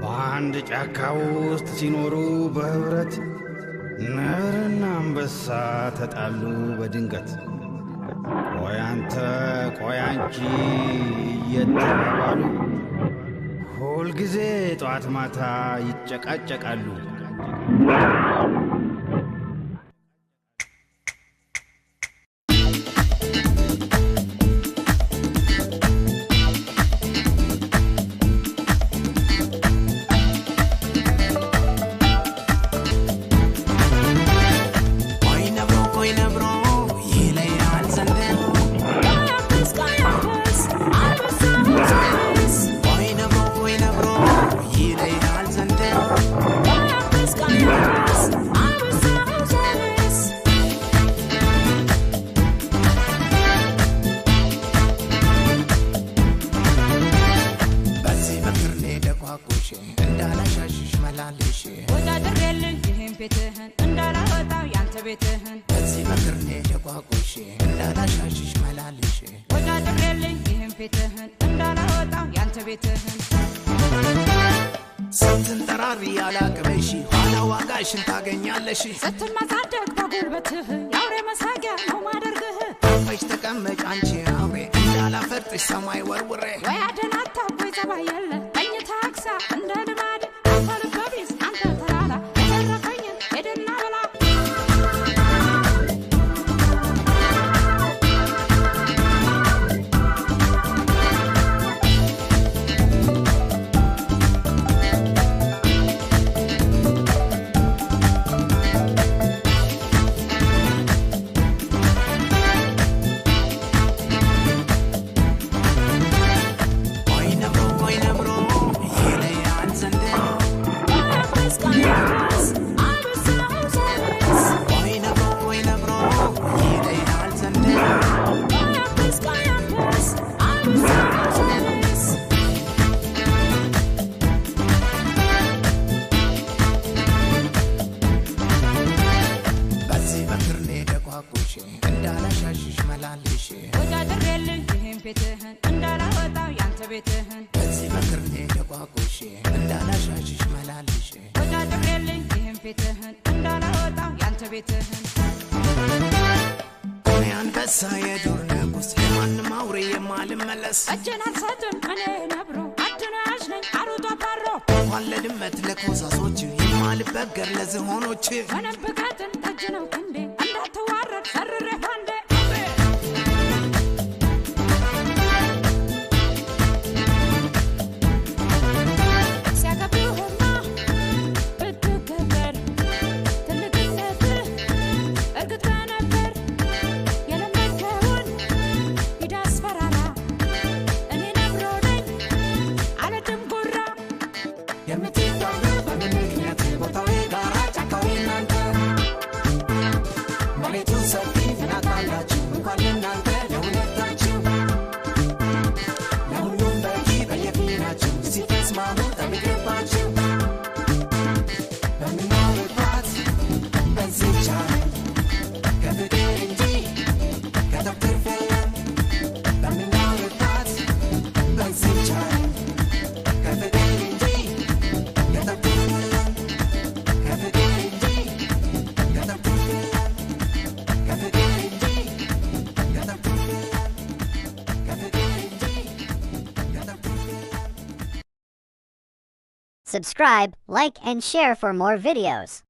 በአንድ ጫካ ውስጥ ሲኖሩ በህብረት ነብርና አንበሳ ተጣሉ በድንገት። ቆይ አንተ ቆይ አንቺ እየተባባሉ ሁልጊዜ ጠዋት ማታ ይጨቃጨቃሉ። ቤትህን እንዳላወጣው ያንተ ቤትህን በዚህ መክርኔ ደቋቁሽ እንዳላሻሽሽ መላልሽ ወዳድሬልኝ ይህን ቤትህን እንዳላወጣው ያንተ ቤትህን ስትንጠራሪ ያላቅበሽ ኋላ ዋጋሽን ታገኛለሽ። ስትማሳደግ በጉልበትህ የአውሬ መሳቂያ ነው ማደርግህ። ፈጅ ተቀመጭ አንቺ አውሬ እንዳላፈርጥሽ ሰማይ ወርውሬ ወይ አደናታ ወይ ጸባይ የለ ተኝታ አክሳ እንደ ልማድ አንተ ልበቢስ አንተ ተላላ የተረፈኝን ሄድና በላ እንዳላሻሽሽ መላልሽ ወዳድሬልኝ ይህን ቤትህን እንዳላወጣው ያንተ ቤትህን በዚህ መክርኔ ደቋቁሽ እንዳላሻሽሽ መላልሽ ወዳድሬልኝ ይህን ቤትህን እንዳላወጣው ያንተ ቤትህን እኔ አንበሳ የዱር ንጉሥ የማንም አውሬ የማልመለስ እጄን አልሰጥም እኔ ነብሮ አድናሽ ነኝ አሩጣ ባሮ እንኳን ለድመት ለኮሳሶች የማልበገር ለዝሆኖች ምንም ብቀጥን ጠጅ ነው ክንዴ እንዳትዋረድ ሰርሬ ባንዴ ሲያከብሩህማ ብትከበር ትልቅነትህ እርግጥ ነበር የለመድከውን ሂድ አስፈራራ እኔ ነብሮ ነኝ አልወድም ጉራ የምትዳሩ በምን ምክንያት ቦታዊ ጋራ ጫካዊ እናንተ መሬቱ ሰፊ ፍናታላችሁ እንኳን እናንተ ለሁለታችሁ ለሁሉም በቂ በየፊናችሁ ሲተስማሙ ጠብቅባችሁ በምናወጣት በዚህ ቻለን ከፍቅር እንጂ ከተፍትርፍ የለም በምናወጣት በዚህ ቻለን ከፍቅር እንጂ ከተፍትርፍ የለም ከፍቅር እንጂ ከተፍትርፍ የለም ከፍቅር እንጂ ከተፍትርፍ የለም ከፍቅር እንጂ ከተፍትርፍ የለም Subscribe, like and share for more videos.